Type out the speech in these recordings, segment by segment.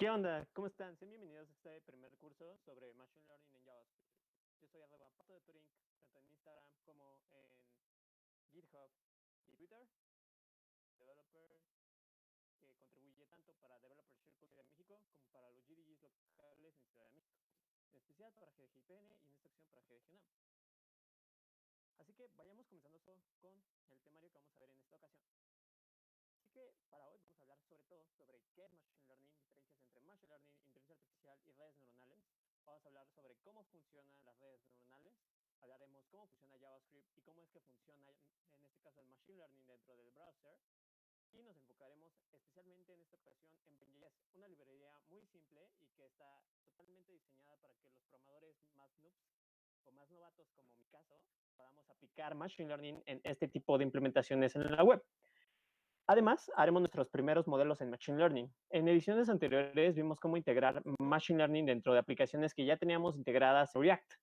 ¿Qué onda? ¿Cómo están? Sean bienvenidos a este primer curso sobre Machine Learning en JavaScript. Yo soy Pato de Turing, tanto en Instagram como en GitHub y Twitter, developer que contribuye tanto para Developer Circle de México como para los GDGs locales en Ciudad de México, en especial para GDGIPN y en esta sección para GDGUNAM. Así que vayamos comenzando con el temario que vamos a ver en esta ocasión. Así que para hoy vamos a hablar sobre todo sobre qué es Machine Learning, diferencias entre Machine Learning, inteligencia artificial y redes neuronales. Vamos a hablar sobre cómo funcionan las redes neuronales. Hablaremos cómo funciona JavaScript y cómo es que funciona, en este caso, el Machine Learning dentro del browser. Y nos enfocaremos especialmente en esta ocasión en Vue.js, una librería muy simple y que está totalmente diseñada para que los programadores más noobs o más novatos, como mi caso, podamos aplicar Machine Learning en este tipo de implementaciones en la web. Además, haremos nuestros primeros modelos en Machine Learning. En ediciones anteriores vimos cómo integrar Machine Learning dentro de aplicaciones que ya teníamos integradas en React.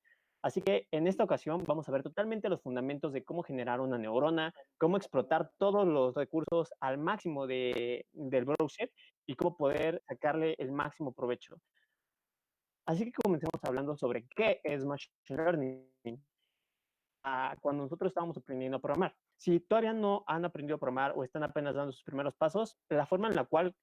Así que en esta ocasión vamos a ver totalmente los fundamentos de cómo generar una neurona, cómo explotar todos los recursos al máximo del browser y cómo poder sacarle el máximo provecho. Así que comencemos hablando sobre qué es Machine Learning. Cuando nosotros estábamos aprendiendo a programar. Si todavía no han aprendido a programar o están apenas dando sus primeros pasos, la forma en la cual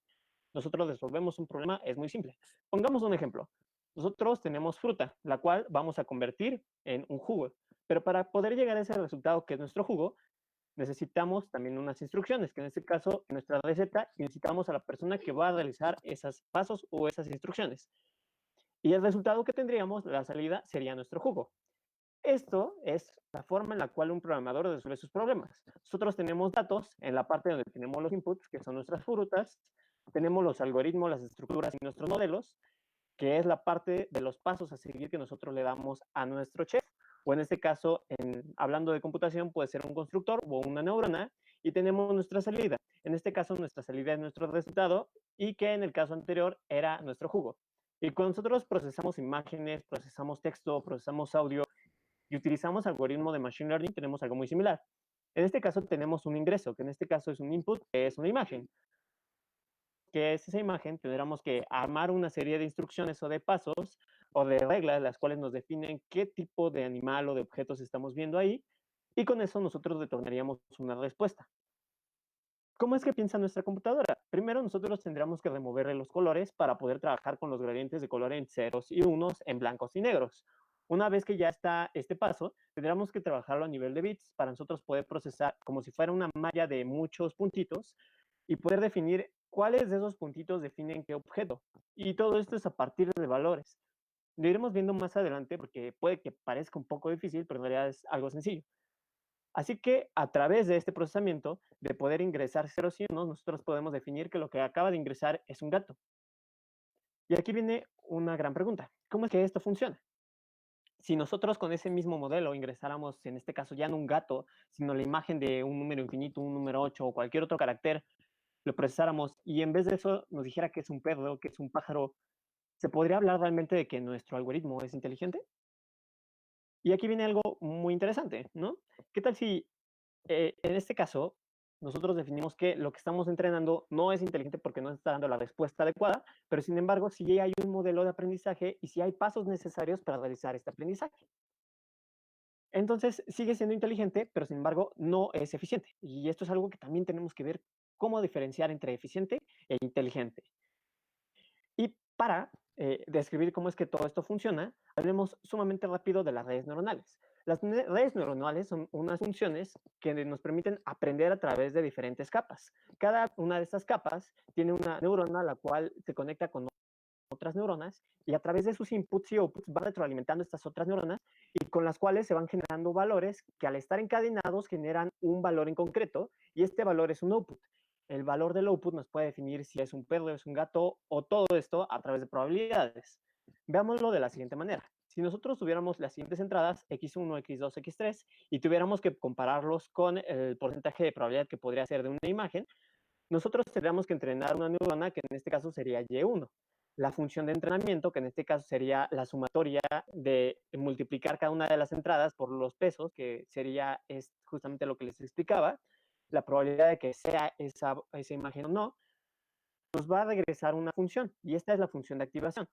nosotros resolvemos un problema es muy simple. Pongamos un ejemplo. Nosotros tenemos fruta, la cual vamos a convertir en un jugo. Pero para poder llegar a ese resultado que es nuestro jugo, necesitamos también unas instrucciones, que en este caso, en nuestra receta, necesitamos a la persona que va a realizar esos pasos o esas instrucciones. Y el resultado que tendríamos, la salida, sería nuestro jugo. Esto es la forma en la cual un programador resuelve sus problemas. Nosotros tenemos datos en la parte donde tenemos los inputs, que son nuestras frutas, tenemos los algoritmos, las estructuras y nuestros modelos, que es la parte de los pasos a seguir que nosotros le damos a nuestro chef. O en este caso, hablando de computación, puede ser un constructor o una neurona, y tenemos nuestra salida. En este caso, nuestra salida es nuestro resultado, y que en el caso anterior era nuestro jugo. Y cuando nosotros procesamos imágenes, procesamos texto, procesamos audio, y utilizamos algoritmo de Machine Learning, tenemos algo muy similar. En este caso tenemos un ingreso, que en este caso es un input, que es una imagen. Que es esa imagen, tendríamos que armar una serie de instrucciones o de pasos o de reglas, las cuales nos definen qué tipo de animal o de objetos estamos viendo ahí, y con eso nosotros retornaríamos una respuesta. ¿Cómo es que piensa nuestra computadora? Primero nosotros tendríamos que removerle los colores para poder trabajar con los gradientes de color en ceros y unos, en blancos y negros. Una vez que ya está este paso, tendríamos que trabajarlo a nivel de bits para nosotros poder procesar como si fuera una malla de muchos puntitos y poder definir cuáles de esos puntitos definen qué objeto. Y todo esto es a partir de valores. Lo iremos viendo más adelante porque puede que parezca un poco difícil, pero en realidad es algo sencillo. Así que a través de este procesamiento de poder ingresar ceros y unos, nosotros podemos definir que lo que acaba de ingresar es un gato. Y aquí viene una gran pregunta. ¿Cómo es que esto funciona? Si nosotros con ese mismo modelo ingresáramos, en este caso ya no un gato, sino la imagen de un número infinito, un número 8 o cualquier otro carácter, lo procesáramos y en vez de eso nos dijera que es un perro, que es un pájaro, ¿se podría hablar realmente de que nuestro algoritmo es inteligente? Y aquí viene algo muy interesante, ¿no? ¿Qué tal si en este caso, nosotros definimos que lo que estamos entrenando no es inteligente porque no está dando la respuesta adecuada, pero sin embargo, sí hay un modelo de aprendizaje y sí hay pasos necesarios para realizar este aprendizaje. Entonces, sigue siendo inteligente, pero sin embargo, no es eficiente. Y esto es algo que también tenemos que ver cómo diferenciar entre eficiente e inteligente. Y para describir cómo es que todo esto funciona, hablemos sumamente rápido de las redes neuronales. Las redes neuronales son unas funciones que nos permiten aprender a través de diferentes capas. Cada una de estas capas tiene una neurona la cual se conecta con otras neuronas y a través de sus inputs y outputs va retroalimentando estas otras neuronas y con las cuales se van generando valores que al estar encadenados generan un valor en concreto y este valor es un output. El valor del output nos puede definir si es un perro, es un gato o todo esto a través de probabilidades. Veámoslo de la siguiente manera. Si nosotros tuviéramos las siguientes entradas, x1, x2, x3, y tuviéramos que compararlos con el porcentaje de probabilidad que podría ser de una imagen, nosotros tendríamos que entrenar una neurona que en este caso sería y1. La función de entrenamiento, que en este caso sería la sumatoria de multiplicar cada una de las entradas por los pesos, que sería justamente lo que les explicaba, la probabilidad de que sea esa imagen o no, nos va a regresar una función, y esta es la función de activación,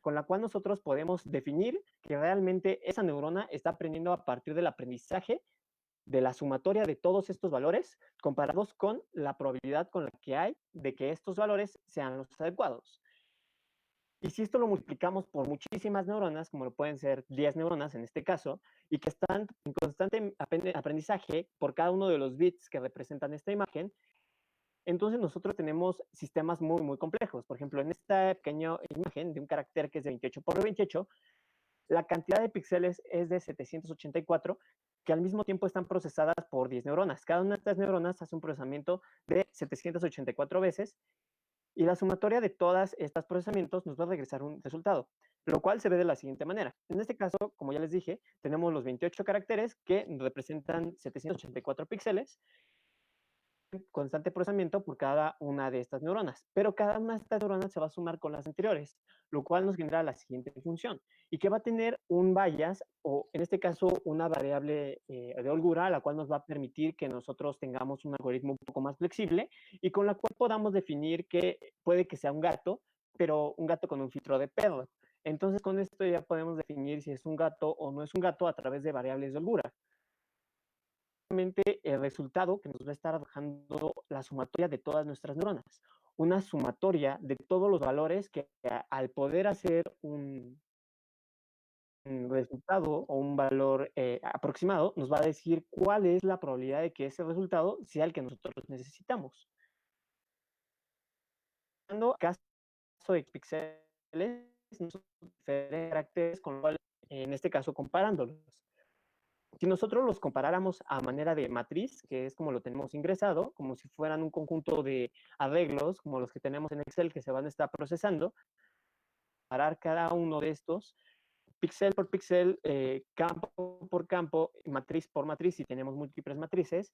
con la cual nosotros podemos definir que realmente esa neurona está aprendiendo a partir del aprendizaje de la sumatoria de todos estos valores comparados con la probabilidad con la que hay de que estos valores sean los adecuados. Y si esto lo multiplicamos por muchísimas neuronas, como lo pueden ser 10 neuronas en este caso, y que están en constante aprendizaje por cada uno de los bits que representan esta imagen, entonces nosotros tenemos sistemas muy, muy complejos. Por ejemplo, en esta pequeña imagen de un carácter que es de 28 por 28, la cantidad de píxeles es de 784, que al mismo tiempo están procesadas por 10 neuronas. Cada una de estas neuronas hace un procesamiento de 784 veces, y la sumatoria de todos estos procesamientos nos va a regresar un resultado, lo cual se ve de la siguiente manera. En este caso, como ya les dije, tenemos los 28 caracteres que representan 784 píxeles, constante procesamiento por cada una de estas neuronas, pero cada una de estas neuronas se va a sumar con las anteriores, lo cual nos genera la siguiente función, y que va a tener un bias, o en este caso una variable de holgura, la cual nos va a permitir que nosotros tengamos un algoritmo un poco más flexible y con la cual podamos definir que puede que sea un gato, pero un gato con un filtro de pedo. Entonces con esto ya podemos definir si es un gato o no es un gato a través de variables de holgura. El resultado que nos va a estar arrojando la sumatoria de todas nuestras neuronas. Una sumatoria de todos los valores que al poder hacer un resultado o un valor aproximado, nos va a decir cuál es la probabilidad de que ese resultado sea el que nosotros necesitamos. En el caso de píxeles, diferentes caracteres con cual, en este caso comparándolos. Si nosotros los comparáramos a manera de matriz, que es como lo tenemos ingresado, como si fueran un conjunto de arreglos, como los que tenemos en Excel que se van a estar procesando, comparar cada uno de estos, píxel por píxel, campo por campo, matriz por matriz, si tenemos múltiples matrices,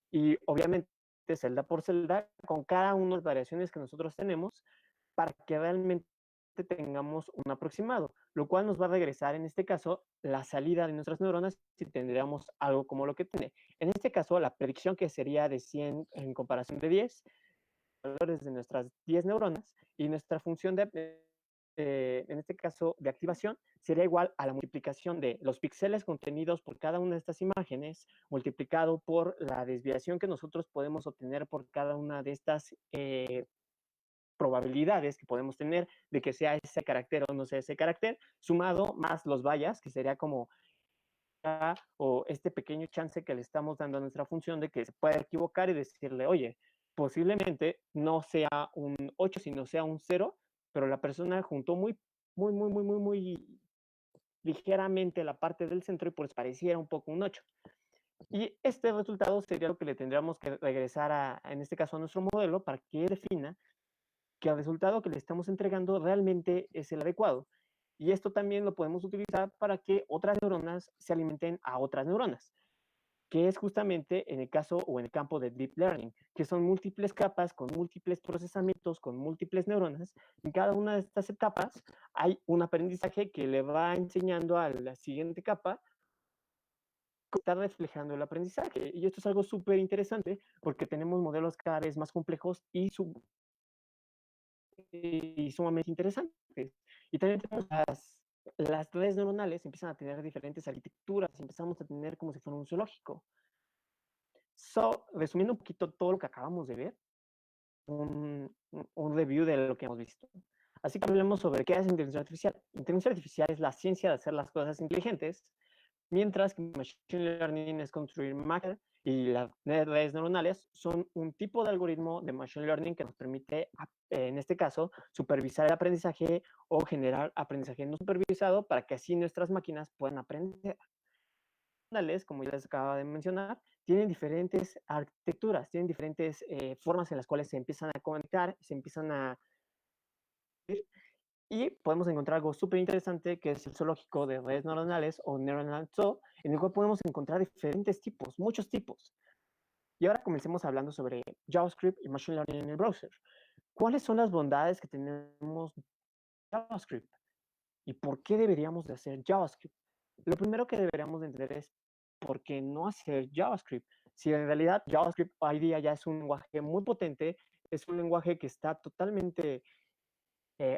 y obviamente celda por celda, con cada una de las variaciones que nosotros tenemos, para que realmente tengamos un aproximado, lo cual nos va a regresar en este caso la salida de nuestras neuronas si tendríamos algo como lo que tiene. En este caso, la predicción que sería de 100 en comparación de 10, valores de nuestras 10 neuronas, y nuestra función en este caso de activación, sería igual a la multiplicación de los píxeles contenidos por cada una de estas imágenes, multiplicado por la desviación que nosotros podemos obtener por cada una de estas probabilidades que podemos tener de que sea ese carácter o no sea ese carácter, sumado más los bias, que sería como o este pequeño chance que le estamos dando a nuestra función de que se pueda equivocar y decirle, oye, posiblemente no sea un 8, sino sea un 0, pero la persona juntó muy ligeramente la parte del centro y pues pareciera un poco un 8. Y este resultado sería lo que le tendríamos que regresar en este caso a nuestro modelo para que defina que el resultado que le estamos entregando realmente es el adecuado. Y esto también lo podemos utilizar para que otras neuronas se alimenten a otras neuronas, que es justamente en el caso o en el campo de Deep Learning, que son múltiples capas con múltiples procesamientos, con múltiples neuronas. En cada una de estas etapas hay un aprendizaje que le va enseñando a la siguiente capa está reflejando el aprendizaje. Y esto es algo súper interesante porque tenemos modelos cada vez más complejos y sumamente interesantes. Y también tenemos las redes neuronales empiezan a tener diferentes arquitecturas, empezamos a tener como si fuera un zoológico. Resumiendo un poquito todo lo que acabamos de ver, un review de lo que hemos visto. Así que hablemos sobre qué es inteligencia artificial. Inteligencia artificial es la ciencia de hacer las cosas inteligentes, mientras que Machine Learning es construir máquinas y las redes neuronales son un tipo de algoritmo de Machine Learning que nos permite, en este caso, supervisar el aprendizaje o generar aprendizaje no supervisado para que así nuestras máquinas puedan aprender. Como ya les acaba de mencionar, tienen diferentes arquitecturas, tienen diferentes formas en las cuales se empiezan a conectar, se empiezan a y podemos encontrar algo súper interesante que es el zoológico de redes neuronales o Neural Zoo, en el cual podemos encontrar diferentes tipos, muchos tipos. Y ahora comencemos hablando sobre JavaScript y Machine Learning en el browser. ¿Cuáles son las bondades que tenemos de JavaScript? ¿Y por qué deberíamos de hacer JavaScript? Lo primero que deberíamos de entender es por qué no hacer JavaScript. Si en realidad JavaScript hoy día ya es un lenguaje muy potente, es un lenguaje que está totalmente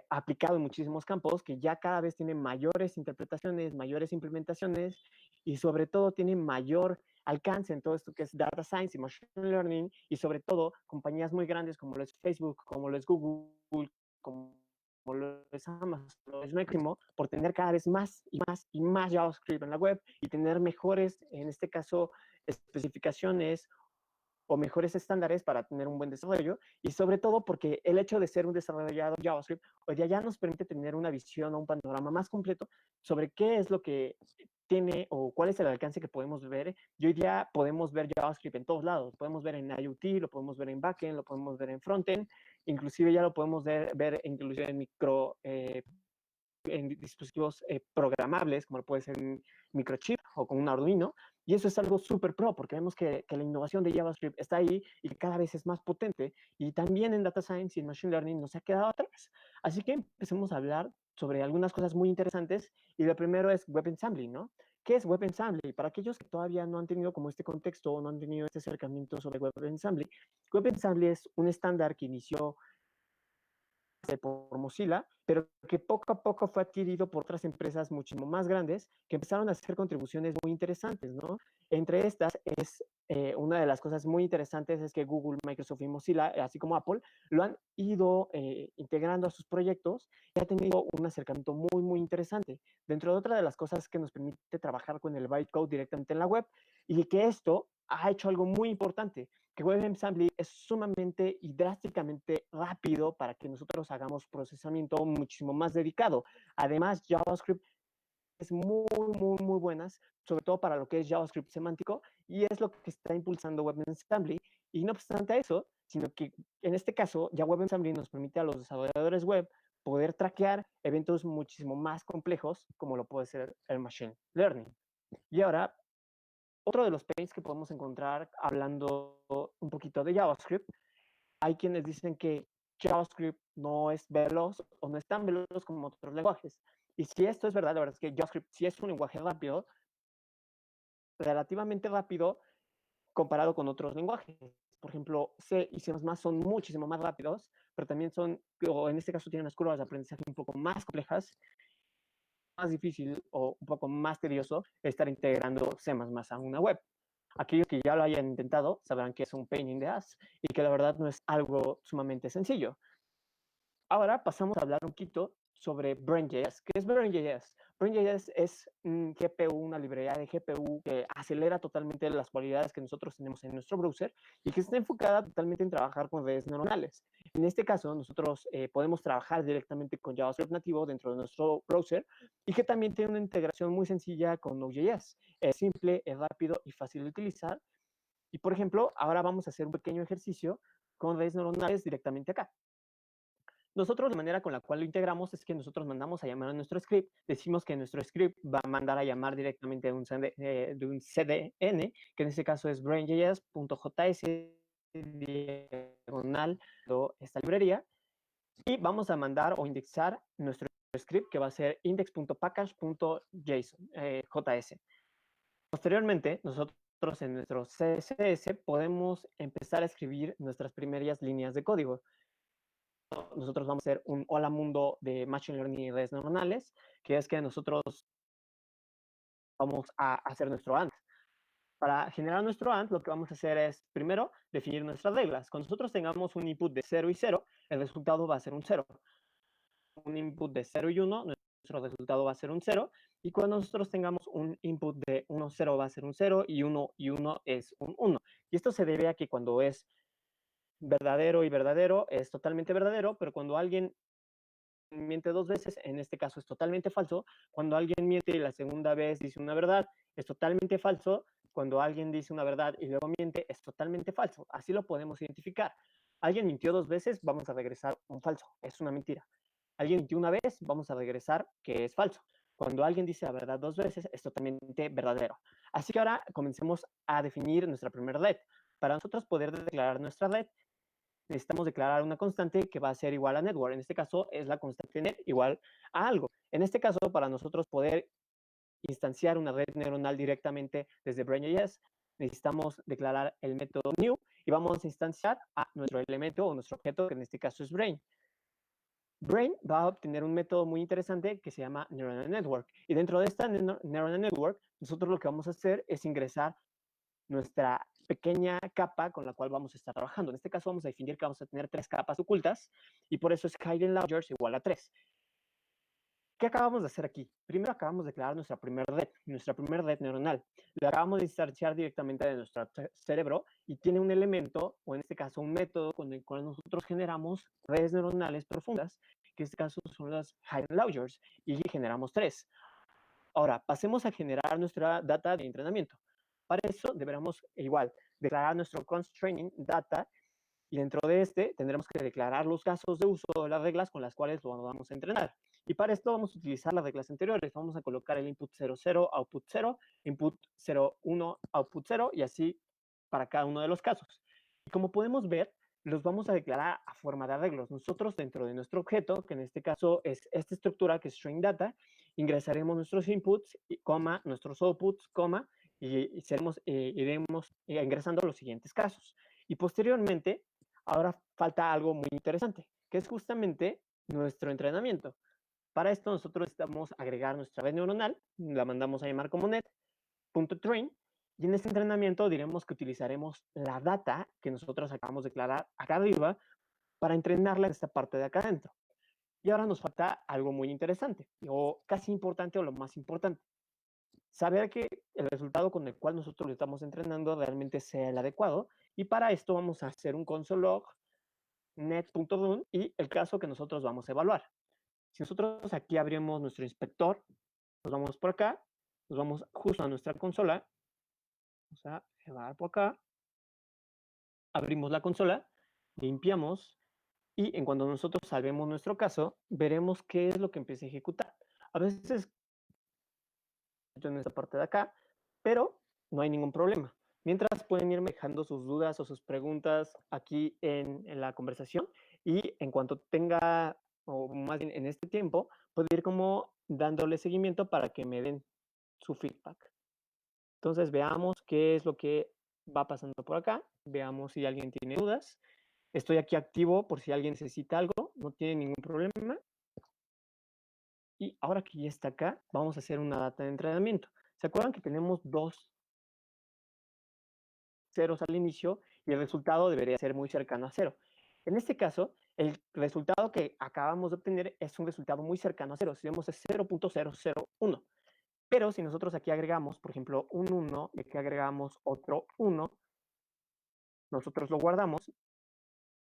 aplicado en muchísimos campos, que ya cada vez tiene mayores interpretaciones, mayores implementaciones y sobre todo tiene mayor alcance en todo esto que es data science y machine learning, y sobre todo compañías muy grandes como lo es Facebook, como lo es Google, como lo es Amazon, lo es Microsoft, por tener cada vez más y más y más JavaScript en la web y tener mejores, en este caso, especificaciones o mejores estándares para tener un buen desarrollo, y sobre todo porque el hecho de ser un desarrollador JavaScript hoy día ya nos permite tener una visión o un panorama más completo sobre qué es lo que tiene o cuál es el alcance que podemos ver. Y hoy día podemos ver JavaScript en todos lados. Podemos ver en IoT, lo podemos ver en backend, lo podemos ver en frontend, inclusive ya lo podemos ver inclusive en en dispositivos programables, como puede ser un microchip o con un Arduino. Y eso es algo súper pro, porque vemos que la innovación de JavaScript está ahí y que cada vez es más potente. Y también en Data Science y en Machine Learning no se ha quedado atrás. Así que empecemos a hablar sobre algunas cosas muy interesantes. Y lo primero es WebAssembly, ¿no? ¿Qué es WebAssembly? Para aquellos que todavía no han tenido como este contexto o no han tenido este acercamiento sobre WebAssembly es un estándar que inició por Mozilla, pero que poco a poco fue adquirido por otras empresas muchísimo más grandes que empezaron a hacer contribuciones muy interesantes, ¿no? Entre estas es una de las cosas muy interesantes es que Google, Microsoft y Mozilla, así como Apple, lo han ido integrando a sus proyectos y ha tenido un acercamiento muy, muy interesante. Dentro de otra de las cosas que nos permite trabajar con el bytecode directamente en la web, y que esto ha hecho algo muy importante, que WebAssembly es sumamente y drásticamente rápido para que nosotros hagamos procesamiento muchísimo más dedicado. Además, JavaScript es muy, muy, muy buenas, sobre todo para lo que es JavaScript semántico, y es lo que está impulsando WebAssembly. Y no obstante eso, sino que en este caso ya WebAssembly nos permite a los desarrolladores web poder traquear eventos muchísimo más complejos, como lo puede ser el Machine Learning. Y ahora, otro de los pains que podemos encontrar hablando un poquito de JavaScript, hay quienes dicen que JavaScript no es veloz o no es tan veloz como otros lenguajes. Y si esto es verdad, la verdad es que JavaScript sí es un lenguaje rápido, relativamente rápido comparado con otros lenguajes. Por ejemplo, C y C++ son muchísimo más rápidos, pero también son, o en este caso tienen unas curvas de aprendizaje un poco más complejas, más difícil o un poco más tedioso estar integrando C++ a una web. Aquellos que ya lo hayan intentado sabrán que es un pain in the ass y que la verdad no es algo sumamente sencillo. Ahora pasamos a hablar un poquito sobre Brain.js. ¿Qué es Brain.js? Brain.js es un GPU, una librería de GPU que acelera totalmente las cualidades que nosotros tenemos en nuestro browser y que está enfocada totalmente en trabajar con redes neuronales. En este caso, nosotros podemos trabajar directamente con JavaScript nativo dentro de nuestro browser y que también tiene una integración muy sencilla con Node.js. Es simple, es rápido y fácil de utilizar. Y por ejemplo, ahora vamos a hacer un pequeño ejercicio con redes neuronales directamente acá. Nosotros la manera con la cual lo integramos es que nosotros mandamos a llamar a nuestro script, decimos que nuestro script va a mandar a llamar directamente de un CDN, que en este caso es brain.js.js diagonal esta librería, y vamos a mandar o indexar nuestro script que va a ser index.package.js. Posteriormente, nosotros en nuestro CSS podemos empezar a escribir nuestras primeras líneas de código. Nosotros vamos a hacer un hola mundo de Machine Learning y redes neuronales, que es que nosotros vamos a hacer nuestro AND. Para generar nuestro AND, lo que vamos a hacer es, primero, definir nuestras reglas. Cuando nosotros tengamos un input de 0 y 0, el resultado va a ser un 0. Un input de 0 y 1, nuestro resultado va a ser un 0. Y cuando nosotros tengamos un input de 1, 0 va a ser un 0 y 1 y 1 es un 1. Y esto se debe a que cuando es verdadero y verdadero es totalmente verdadero, pero cuando alguien miente dos veces, en este caso es totalmente falso. Cuando alguien miente y la segunda vez dice una verdad, es totalmente falso. Cuando alguien dice una verdad y luego miente, es totalmente falso. Así lo podemos identificar. Alguien mintió dos veces, vamos a regresar un falso, es una mentira. Alguien mintió una vez, vamos a regresar que es falso. Cuando alguien dice la verdad dos veces, es totalmente verdadero. Así que ahora comencemos a definir nuestra primera red. Para nosotros poder declarar nuestra red, necesitamos declarar una constante que va a ser igual a network. En este caso es la constante net igual a algo. En este caso, para nosotros poder instanciar una red neuronal directamente desde Brain.js, necesitamos declarar el método new y vamos a instanciar a nuestro elemento o nuestro objeto, que en este caso es Brain. Brain va a obtener un método muy interesante que se llama Neural Network. Y dentro de esta Neural Network, nosotros lo que vamos a hacer es ingresar nuestra pequeña capa con la cual vamos a estar trabajando. En este caso vamos a definir que vamos a tener 3 capas ocultas y por eso es hidden loggers igual a 3. ¿Qué acabamos de hacer aquí? Primero acabamos de crear nuestra primer red neuronal. La acabamos de instanciar directamente de nuestro cerebro y tiene un elemento, o en este caso un método con el cual nosotros generamos redes neuronales profundas, que en este caso son las hidden loggers, y generamos 3. Ahora, pasemos a generar nuestra data de entrenamiento. Para eso deberemos igual declarar nuestro constraining data y dentro de este tendremos que declarar los casos de uso de las reglas con las cuales lo vamos a entrenar. Y para esto vamos a utilizar las reglas anteriores. Vamos a colocar el input 00, output 0, input 01, output 0 y así para cada uno de los casos. Y como podemos ver, los vamos a declarar a forma de arreglos. Nosotros dentro de nuestro objeto, que en este caso es esta estructura que es string data, ingresaremos nuestros inputs, coma, nuestros outputs, coma, y iremos ingresando los siguientes casos. Y posteriormente, ahora falta algo muy interesante, que es justamente nuestro entrenamiento. Para esto nosotros necesitamos agregar nuestra red neuronal, la mandamos a llamar como net.train, y en este entrenamiento diremos que utilizaremos la data que nosotros acabamos de declarar acá arriba para entrenarla en esta parte de acá adentro. Y ahora nos falta algo muy interesante, o casi importante o lo más importante. Saber que el resultado con el cual nosotros lo estamos entrenando realmente sea el adecuado. Y para esto vamos a hacer un console log net.run y el caso que nosotros vamos a evaluar. Si nosotros aquí abrimos nuestro inspector, nos vamos por acá, nos vamos justo a nuestra consola, vamos a llevar por acá, abrimos la consola, limpiamos y en cuanto nosotros salvemos nuestro caso, veremos qué es lo que empieza a ejecutar. A veces en esta parte de acá, pero no hay ningún problema. Mientras pueden irme dejando sus dudas o sus preguntas aquí en la conversación y en cuanto tenga, o más bien en este tiempo, puedo ir como dándole seguimiento para que me den su feedback. Entonces veamos qué es lo que va pasando por acá, veamos si alguien tiene dudas. Estoy aquí activo por si alguien necesita algo, no tiene ningún problema. Y ahora que ya está acá, vamos a hacer una data de entrenamiento. ¿Se acuerdan que tenemos 2 ceros al inicio y el resultado debería ser muy cercano a 0? En este caso, el resultado que acabamos de obtener es un resultado muy cercano a 0. Si vemos es 0.001. Pero si nosotros aquí agregamos, por ejemplo, un 1 y aquí agregamos otro 1, nosotros lo guardamos,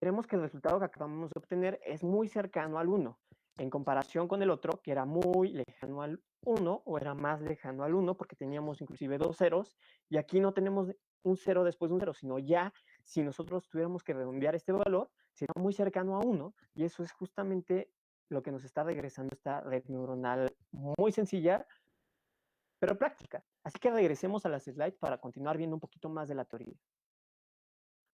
veremos que el resultado que acabamos de obtener es muy cercano al 1, en comparación con el otro, que era muy lejano al 1, o era más lejano al 1, porque teníamos inclusive 2 ceros, y aquí no tenemos un 0 después de un 0, sino ya, si nosotros tuviéramos que redondear este valor, sería muy cercano a 1, y eso es justamente lo que nos está regresando esta red neuronal muy sencilla, pero práctica. Así que regresemos a las slides para continuar viendo un poquito más de la teoría.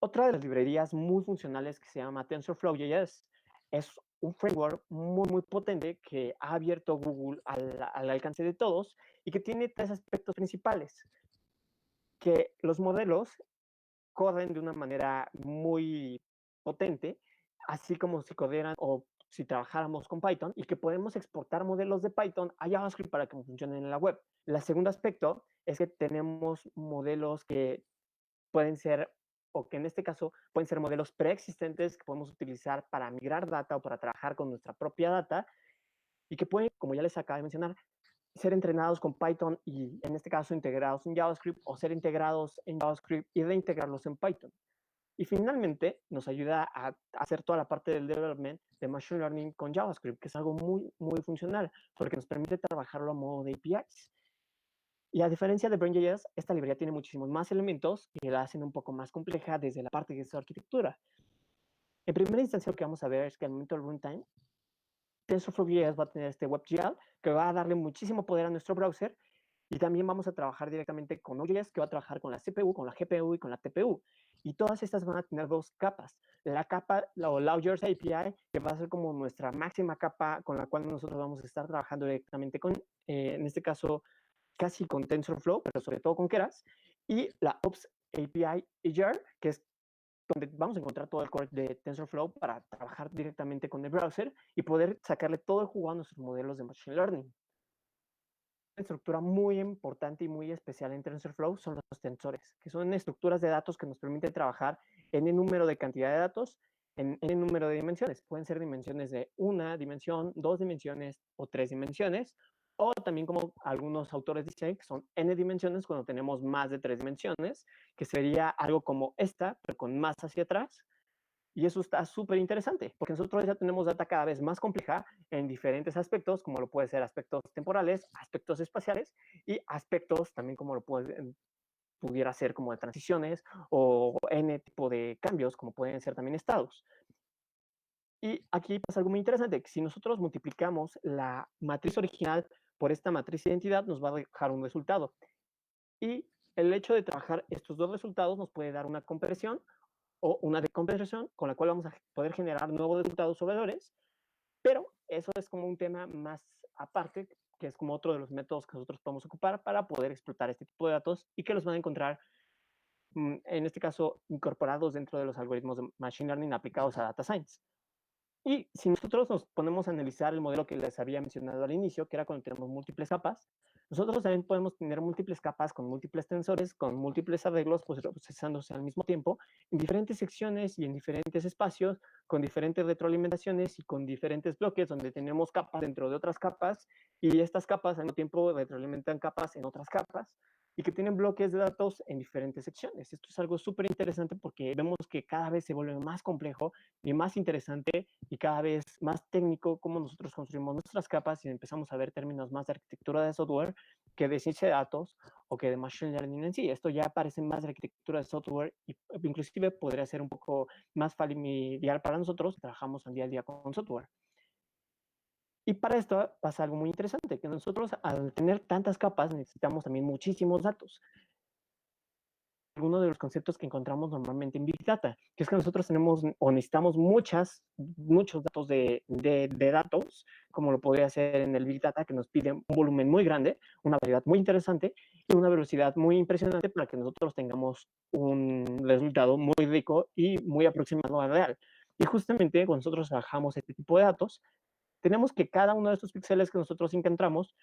Otra de las librerías muy funcionales que se llama TensorFlow.js es un framework muy potente que ha abierto Google al alcance de todos y que tiene 3 aspectos principales. Que los modelos corren de una manera muy potente, así como si corrieran o si trabajáramos con Python, y que podemos exportar modelos de Python a JavaScript para que funcionen en la web. El segundo aspecto es que tenemos modelos que pueden ser, o que en este caso pueden ser modelos preexistentes que podemos utilizar para migrar data o para trabajar con nuestra propia data y que pueden, como ya les acabo de mencionar, ser entrenados con Python y en este caso integrados en JavaScript o ser integrados en JavaScript y reintegrarlos en Python. Y finalmente nos ayuda a hacer toda la parte del development de Machine Learning con JavaScript, que es algo muy funcional, porque nos permite trabajarlo a modo de APIs. Y a diferencia de Brain.js, esta librería tiene muchísimos más elementos que la hacen un poco más compleja desde la parte de su arquitectura. En primera instancia, lo que vamos a ver es que al momento del runtime, TensorFlow.js va a tener este WebGL que va a darle muchísimo poder a nuestro browser y también vamos a trabajar directamente con Node.js que va a trabajar con la CPU, con la GPU y con la TPU. Y todas estas van a tener 2 capas. La capa, la Loggers API, que va a ser como nuestra máxima capa con la cual nosotros vamos a estar trabajando directamente con, en este caso, casi con TensorFlow, pero sobre todo con Keras, y la Ops API EJR, que es donde vamos a encontrar todo el core de TensorFlow para trabajar directamente con el browser y poder sacarle todo el jugo a nuestros modelos de Machine Learning. Una estructura muy importante y muy especial en TensorFlow son los tensores, que son estructuras de datos que nos permiten trabajar en el número de cantidad de datos, en el número de dimensiones. Pueden ser dimensiones de una dimensión, dos dimensiones o tres dimensiones, o también como algunos autores dicen que son n dimensiones cuando tenemos más de tres dimensiones, que sería algo como esta, pero con más hacia atrás. Y eso está súper interesante, porque nosotros ya tenemos data cada vez más compleja en diferentes aspectos, como lo puede ser aspectos temporales, aspectos espaciales y aspectos también como lo pudiera ser como de transiciones o N tipo de cambios, como pueden ser también estados. Y aquí pasa algo muy interesante, que si nosotros multiplicamos la matriz original por esta matriz de identidad, nos va a dejar un resultado. Y el hecho de trabajar estos dos resultados nos puede dar una compresión o una decompresión con la cual vamos a poder generar nuevos resultados o valores, pero eso es como un tema más aparte, que es como otro de los métodos que nosotros podemos ocupar para poder explotar este tipo de datos y que los van a encontrar, en este caso, incorporados dentro de los algoritmos de Machine Learning aplicados a Data Science. Y si nosotros nos ponemos a analizar el modelo que les había mencionado al inicio, que era cuando tenemos múltiples capas, nosotros también podemos tener múltiples capas con múltiples tensores, con múltiples arreglos, pues procesándose al mismo tiempo, en diferentes secciones y en diferentes espacios, con diferentes retroalimentaciones y con diferentes bloques, donde tenemos capas dentro de otras capas, y estas capas al mismo tiempo retroalimentan capas en otras capas, y que tienen bloques de datos en diferentes secciones. Esto es algo súper interesante porque vemos que cada vez se vuelve más complejo y más interesante y cada vez más técnico cómo nosotros construimos nuestras capas y empezamos a ver términos más de arquitectura de software que de ciencia de datos o que de machine learning en sí. Esto ya parece más de arquitectura de software y inclusive podría ser un poco más familiar para nosotros, trabajamos al día con software. Y para esto pasa algo muy interesante, que nosotros al tener tantas capas necesitamos también muchísimos datos. Uno de los conceptos que encontramos normalmente en Big Data, que es que nosotros tenemos o necesitamos muchos datos de datos, como lo podría ser en el Big Data, que nos pide un volumen muy grande, una variedad muy interesante y una velocidad muy impresionante para que nosotros tengamos un resultado muy rico y muy aproximado al real. Y justamente cuando nosotros trabajamos este tipo de datos, tenemos que cada uno de estos píxeles que nosotros encontramos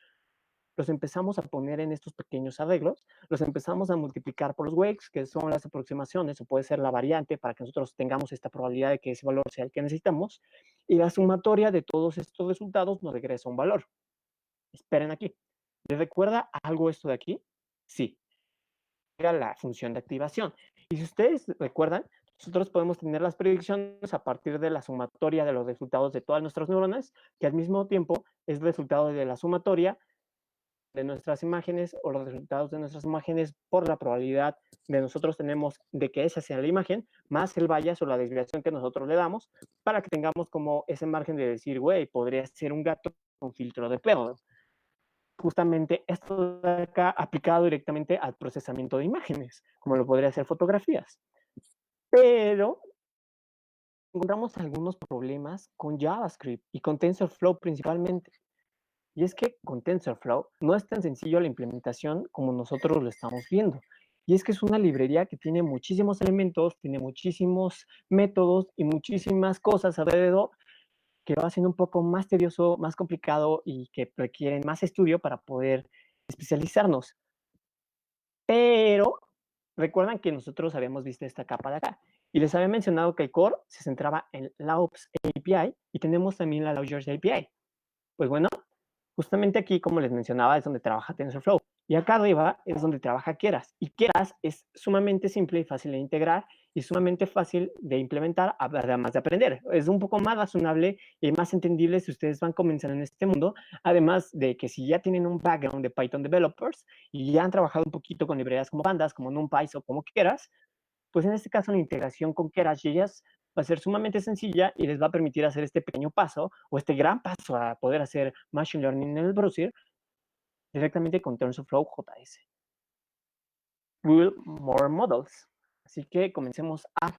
los empezamos a poner en estos pequeños arreglos, los empezamos a multiplicar por los weights, que son las aproximaciones, o puede ser la variante, para que nosotros tengamos esta probabilidad de que ese valor sea el que necesitamos, y la sumatoria de todos estos resultados nos regresa un valor. Esperen aquí. ¿Les recuerda algo esto de aquí? Sí. Era la función de activación. Y si ustedes recuerdan, nosotros podemos tener las predicciones a partir de la sumatoria de los resultados de todas nuestras neuronas, que al mismo tiempo es resultado de la sumatoria de nuestras imágenes o los resultados de nuestras imágenes por la probabilidad de nosotros tenemos de que esa sea la imagen, más el bias o la desviación que nosotros le damos, para que tengamos como ese margen de decir, güey, podría ser un gato con filtro de perro. Justamente esto de acá aplicado directamente al procesamiento de imágenes, como lo podría ser fotografías. Pero encontramos algunos problemas con JavaScript y con TensorFlow principalmente. Y es que con TensorFlow no es tan sencillo la implementación como nosotros lo estamos viendo. Y es que es una librería que tiene muchísimos elementos, tiene muchísimos métodos y muchísimas cosas alrededor que lo hacen un poco más tedioso, más complicado y que requieren más estudio para poder especializarnos. Pero recuerdan que nosotros habíamos visto esta capa de acá y les había mencionado que el core se centraba en la OPS API y tenemos también la Lawyers API. Pues bueno, justamente aquí, como les mencionaba, es donde trabaja TensorFlow. Y acá arriba es donde trabaja Keras. Y Keras es sumamente simple y fácil de integrar y sumamente fácil de implementar, además de aprender. Es un poco más razonable y más entendible si ustedes van comenzando en este mundo. Además de que si ya tienen un background de Python developers y ya han trabajado un poquito con librerías como Pandas, como NumPy o como Keras, pues en este caso la integración con Keras.js va a ser sumamente sencilla y les va a permitir hacer este pequeño paso o este gran paso a poder hacer Machine Learning en el browser directamente con TensorFlow JS. Build more models. Así que comencemos a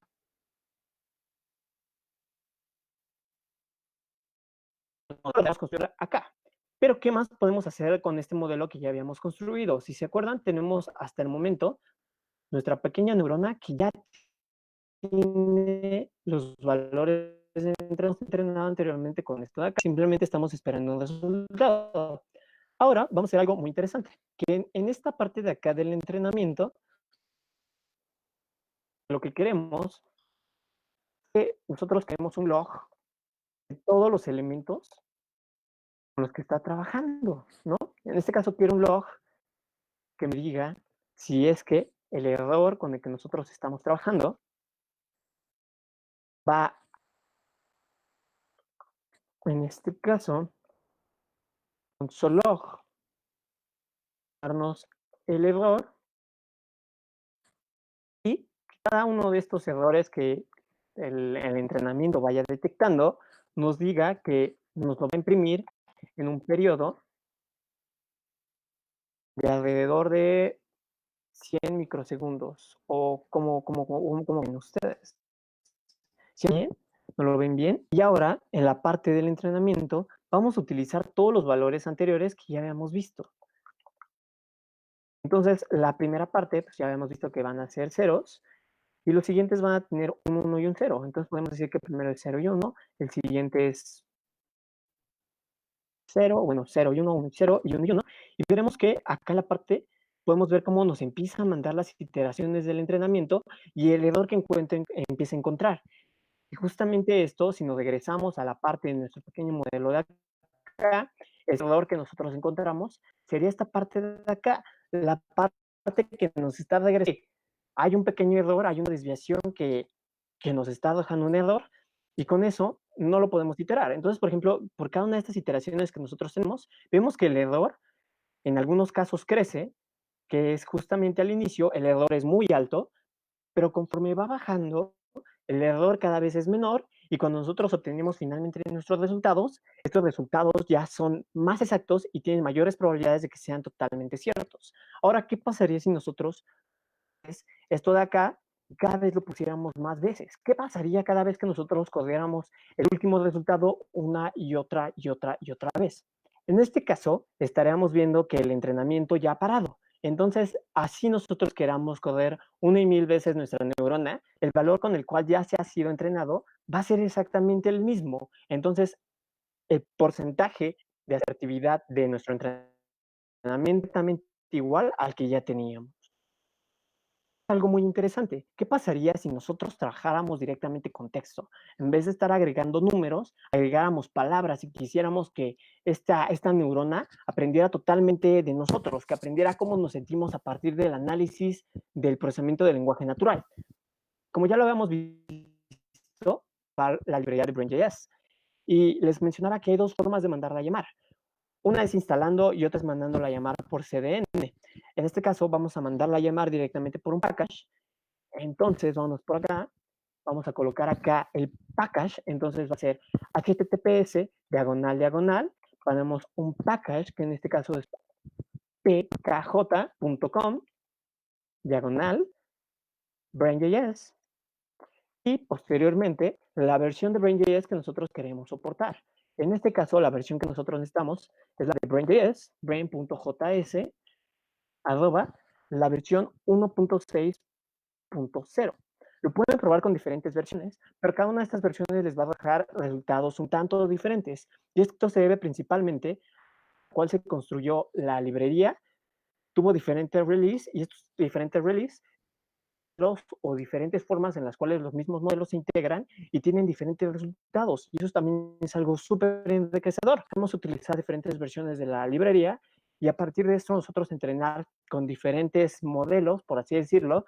podemos construir acá. Pero, ¿qué más podemos hacer con este modelo que ya habíamos construido? Si se acuerdan, tenemos hasta el momento nuestra pequeña neurona que ya tiene los valores entrenado anteriormente con esto de acá. Simplemente estamos esperando un resultado. Ahora vamos a hacer algo muy interesante, que en esta parte de acá del entrenamiento, lo que queremos es que nosotros queremos un log de todos los elementos con los que está trabajando, ¿no? En este caso quiero un log que me diga si es que el error con el que nosotros estamos trabajando va, en este caso, console.log, darnos el error y cada uno de estos errores que el entrenamiento vaya detectando nos diga que nos lo va a imprimir en un periodo de alrededor de 100 microsegundos o como ven ustedes. ¿Sí bien? ¿No lo ven bien? Y ahora, en la parte del entrenamiento, vamos a utilizar todos los valores anteriores que ya habíamos visto. Entonces, la primera parte, pues ya habíamos visto que van a ser ceros, y los siguientes van a tener un 1 y un 0. Entonces podemos decir que primero es 0 y 1, el siguiente es 0, bueno, 0 y 1, 1 y 0 y 1 y 1. Y veremos que acá en la parte podemos ver cómo nos empieza a mandar las iteraciones del entrenamiento y el error que encuentren empieza a encontrar. Y justamente esto, si nos regresamos a la parte de nuestro pequeño modelo de acá, el error que nosotros encontramos sería esta parte de acá, la parte que nos está regresando. Hay un pequeño error, hay una desviación que nos está dejando un error y con eso no lo podemos iterar. Entonces, por ejemplo, por cada una de estas iteraciones que nosotros tenemos, vemos que el error en algunos casos crece, que es justamente al inicio, el error es muy alto, pero conforme va bajando, el error cada vez es menor y cuando nosotros obtenemos finalmente nuestros resultados, estos resultados ya son más exactos y tienen mayores probabilidades de que sean totalmente ciertos. Ahora, ¿qué pasaría si nosotros esto de acá cada vez lo pusiéramos más veces? ¿Qué pasaría cada vez que nosotros corriéramos el último resultado una y otra y otra y otra vez? En este caso, estaríamos viendo que el entrenamiento ya ha parado. Entonces, así nosotros queramos correr una y mil veces nuestra neurona, el valor con el cual ya se ha sido entrenado va a ser exactamente el mismo. Entonces, el porcentaje de asertividad de nuestro entrenamiento es exactamente igual al que ya teníamos. Algo muy interesante. ¿Qué pasaría si nosotros trabajáramos directamente con texto? En vez de estar agregando números, agregáramos palabras y quisiéramos que esta neurona aprendiera totalmente de nosotros, que aprendiera cómo nos sentimos a partir del análisis del procesamiento del lenguaje natural. Como ya lo habíamos visto para la librería de Brain.js. Y les mencionaba que hay dos formas de mandarla a llamar. Una es instalando y otra es mandándola a llamar por CDN. En este caso vamos a mandarla a llamar directamente por un package. Entonces vamos por acá, vamos a colocar acá el package, entonces va a ser https diagonal diagonal, ponemos un package que en este caso es pkj.com diagonal brain.js y posteriormente la versión de brain.js que nosotros queremos soportar. En este caso, la versión que nosotros necesitamos es la de brain.js, brain.js, arroba, la versión 1.6.0. Lo pueden probar con diferentes versiones, pero cada una de estas versiones les va a dejar resultados un tanto diferentes. Y esto se debe principalmente a cuál se construyó la librería, tuvo diferentes release y estos diferentes release o diferentes formas en las cuales los mismos modelos se integran y tienen diferentes resultados. Y eso también es algo súper enriquecedor. Vamos a utilizar diferentes versiones de la librería y a partir de esto nosotros entrenar con diferentes modelos, por así decirlo,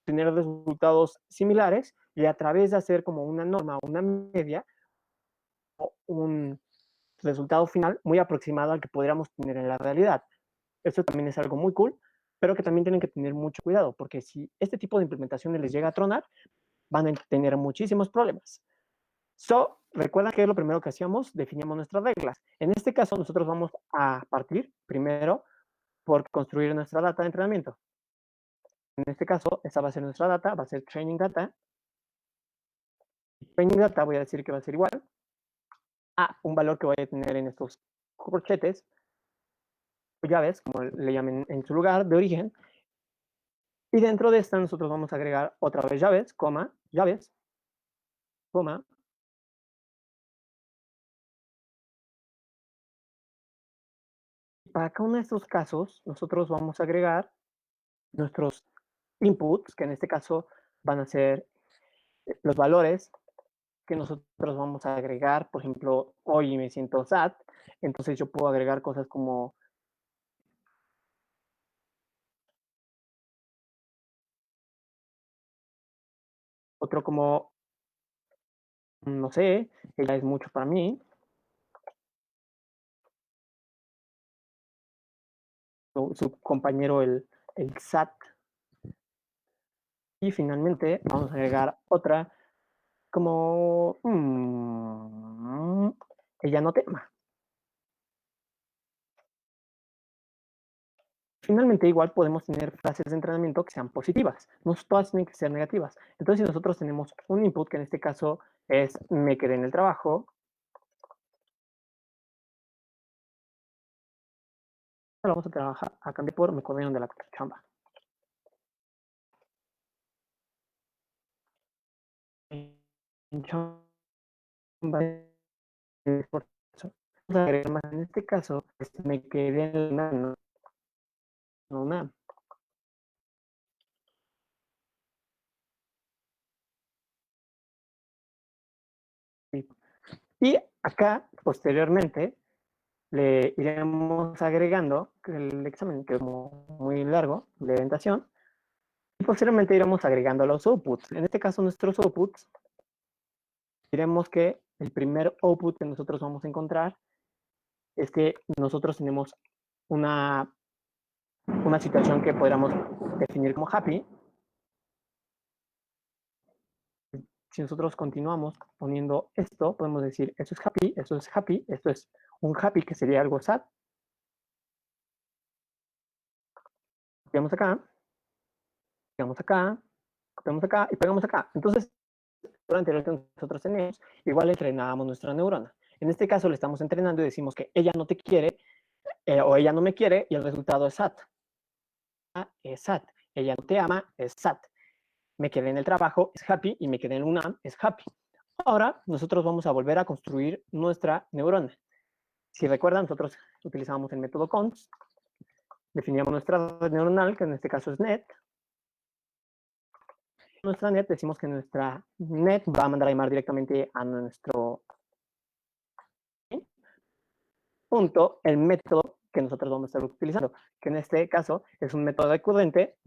tener resultados similares y a través de hacer como una norma, una media, un resultado final muy aproximado al que podríamos tener en la realidad. Esto también es algo muy cool, pero que también tienen que tener mucho cuidado, porque si este tipo de implementaciones les llega a tronar, van a tener muchísimos problemas. Recuerda que es lo primero que hacíamos, definíamos nuestras reglas. En este caso, nosotros vamos a partir primero por construir nuestra data de entrenamiento. En este caso, esa va a ser nuestra data, va a ser training data. Training data voy a decir que va a ser igual a un valor que voy a tener en estos corchetes, o llaves, como le llamen en su lugar de origen, Y dentro de esta nosotros vamos a agregar otra vez llaves, coma, llaves, coma. Para cada uno de estos casos, nosotros vamos a agregar nuestros inputs, que en este caso van a ser los valores que nosotros vamos a agregar. Por ejemplo, hoy me siento sad, entonces yo puedo agregar cosas como otro como, no sé, ella es mucho para mí, su compañero el SAT. Y finalmente vamos a agregar otra como ella no tema. Finalmente, igual podemos tener frases de entrenamiento que sean positivas, no todas tienen que ser negativas. Entonces, si nosotros tenemos un input, que en este caso es me quedé en el trabajo, lo vamos a trabajar a cambiar por me corrieron de la chamba. En chamba, por eso. Vamos a agregar más. En este caso, me quedé en la una. Y acá, posteriormente, le iremos agregando, que el examen que es muy largo, de orientación, y posteriormente iremos agregando los outputs. En este caso, nuestros outputs, diremos que el primer output que nosotros vamos a encontrar es que nosotros tenemos una situación que podríamos definir como happy. Si nosotros continuamos poniendo esto, podemos decir, esto es happy, esto es happy, esto es un happy que sería algo sad. Copiamos acá, pegamos acá, copiamos acá y pegamos acá. Entonces, anterior que nosotros tenemos, igual entrenábamos nuestra neurona. En este caso le estamos entrenando y decimos que ella no te quiere o ella no me quiere y el resultado es SAT. Es SAT. Ella no te ama, es SAT. Me quedé en el trabajo, es happy, y me quedé en UNAM, es happy. Ahora nosotros vamos a volver a construir nuestra neurona. Si recuerdan, nosotros utilizamos el método CONS, definíamos nuestra red neuronal, que en este caso es NET. Nuestra NET, decimos que nuestra NET va a mandar a llamar directamente a nuestro punto el método que nosotros vamos a estar utilizando, que en este caso es un método recurrente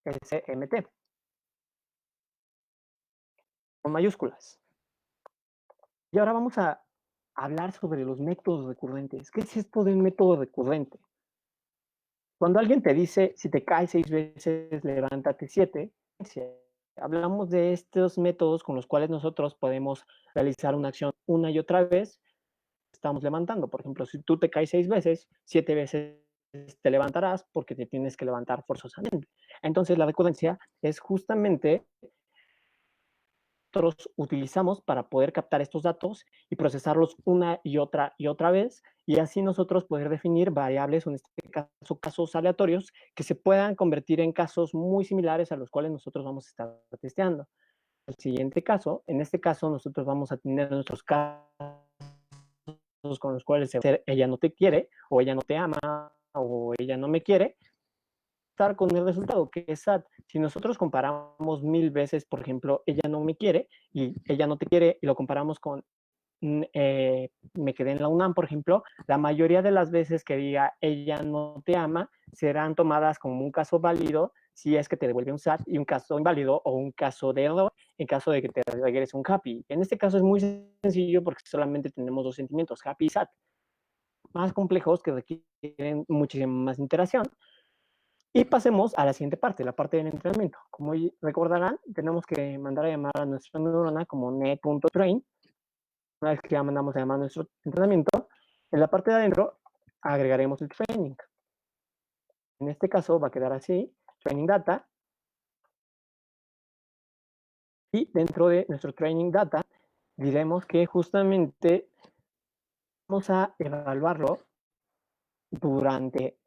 SMT, con mayúsculas. Y ahora vamos a hablar sobre los métodos recurrentes. ¿Qué es esto de un método recurrente? Cuando alguien te dice, si te caes 6 veces, levántate 7, hablamos de estos métodos con los cuales nosotros podemos realizar una acción una y otra vez, estamos levantando. Por ejemplo, si tú te caes 6 veces, 7 veces te levantarás porque te tienes que levantar forzosamente. Entonces, la recurrencia es justamente nosotros utilizamos para poder captar estos datos y procesarlos una y otra vez, y así nosotros poder definir variables, o en este caso casos aleatorios, que se puedan convertir en casos muy similares a los cuales nosotros vamos a estar testeando. El siguiente caso, en este caso nosotros vamos a tener nuestros casos con los cuales ella no te quiere, o ella no te ama, o ella no me quiere, estar con el resultado, que es SAT. Si nosotros comparamos 1000 veces, por ejemplo, ella no me quiere y ella no te quiere, y lo comparamos con me quedé en la UNAM, por ejemplo, la mayoría de las veces que diga ella no te ama serán tomadas como un caso válido si es que te devuelve un SAT, y un caso inválido o un caso de error en caso de que te regrese un happy. En este caso es muy sencillo porque solamente tenemos dos sentimientos, happy y SAT, más complejos que requieren muchísima más interacción. Y pasemos a la siguiente parte, la parte del entrenamiento. Como recordarán, tenemos que mandar a llamar a nuestra neurona como net.train. Una vez que ya mandamos a llamar a nuestro entrenamiento, en la parte de adentro agregaremos el training. En este caso va a quedar así, training data. Y dentro de nuestro training data diremos que justamente vamos a evaluarlo durante,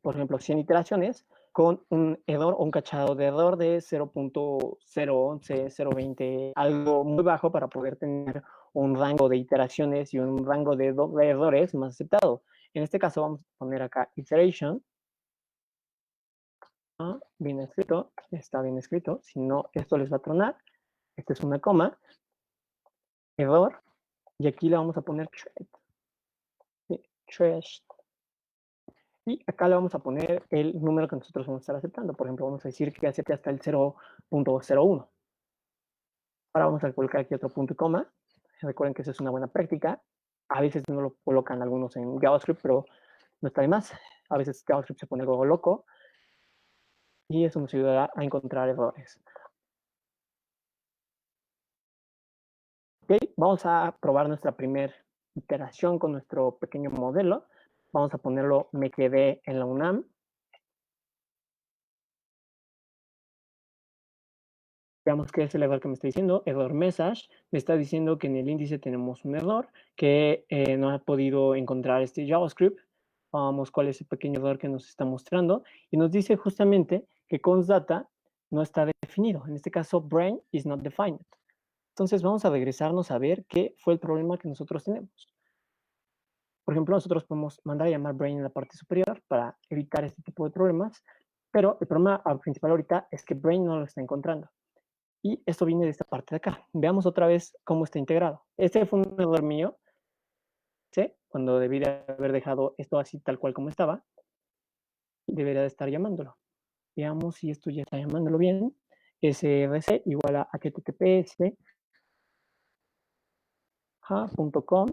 por ejemplo, 100 iteraciones, con un error o un cachado de error de 0.011, 0.20, algo muy bajo para poder tener un rango de iteraciones y un rango de errores más aceptado. En este caso vamos a poner acá iteration. Bien escrito, está bien escrito, si no esto les va a tronar. Esta es una coma, error, y aquí le vamos a poner thread. Sí, trash. Y acá le vamos a poner el número que nosotros vamos a estar aceptando. Por ejemplo, vamos a decir que acepte hasta el 0.01. Ahora vamos a colocar aquí otro punto y coma. Recuerden que esa es una buena práctica. A veces no lo colocan algunos en JavaScript, pero no está de más. A veces JavaScript se pone algo loco y eso nos ayudará a encontrar errores. Ok, vamos a probar nuestra primera iteración con nuestro pequeño modelo. Vamos a ponerlo me quedé en la UNAM. Veamos qué es el error que me está diciendo. Error message. Me está diciendo que en el índice tenemos un error, que no ha podido encontrar este JavaScript. Vamos cuál es el pequeño error que nos está mostrando. Y nos dice justamente que const data no está definido. En este caso, brain is not defined. Entonces vamos a regresarnos a ver qué fue el problema que nosotros tenemos. Por ejemplo, nosotros podemos mandar a llamar brain en la parte superior para evitar este tipo de problemas. Pero el problema principal ahorita es que brain no lo está encontrando. Y esto viene de esta parte de acá. Veamos otra vez cómo está integrado. Este fue un error mío, ¿sí? Cuando debí de haber dejado esto así tal cual como estaba, debería de estar llamándolo. Veamos si esto ya está llamándolo bien. src igual a https://.com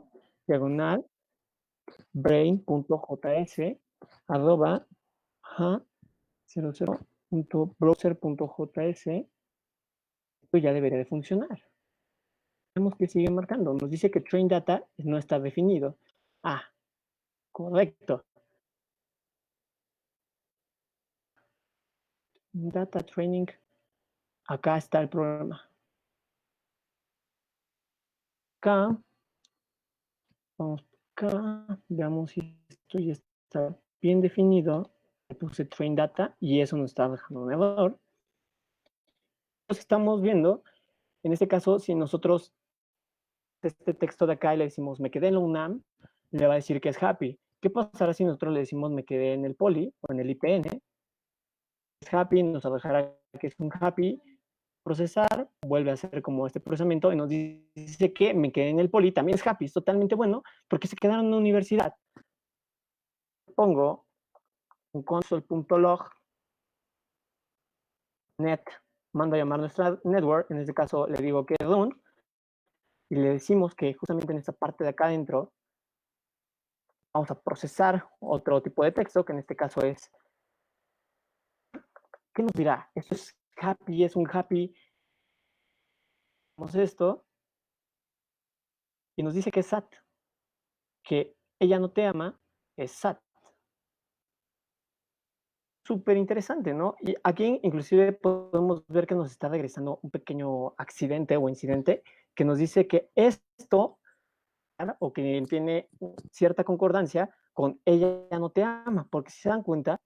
diagonal brain.js arroba 00.browser.js. Esto ya debería de funcionar. Vemos que sigue marcando. Nos dice que train data no está definido. Correcto. Data training. Acá está el problema. Acá. Vamos acá. Veamos si esto ya está bien definido. Le puse train data y eso nos está dejando un error. Entonces estamos viendo, en este caso, si nosotros este texto de acá y le decimos me quedé en la UNAM, le va a decir que es happy. ¿Qué pasará si nosotros le decimos me quedé en el Poli o en el IPN? Es happy, nos arrojará que es un happy, procesar, vuelve a hacer como este procesamiento y nos dice que me quedé en el Poli, también es happy, es totalmente bueno porque se quedaron en la universidad. Pongo un console.log net, mando a llamar nuestra network, en este caso le digo que es run y le decimos que justamente en esta parte de acá adentro vamos a procesar otro tipo de texto, que en este caso es, ¿qué nos dirá? Esto es happy, es un happy. Vamos a esto y nos dice que es sad, que ella no te ama, es sad. Súper interesante, ¿no? Y aquí inclusive podemos ver que nos está regresando un pequeño accidente o incidente que nos dice que esto o que tiene cierta concordancia con ella no te ama, porque si se dan cuenta,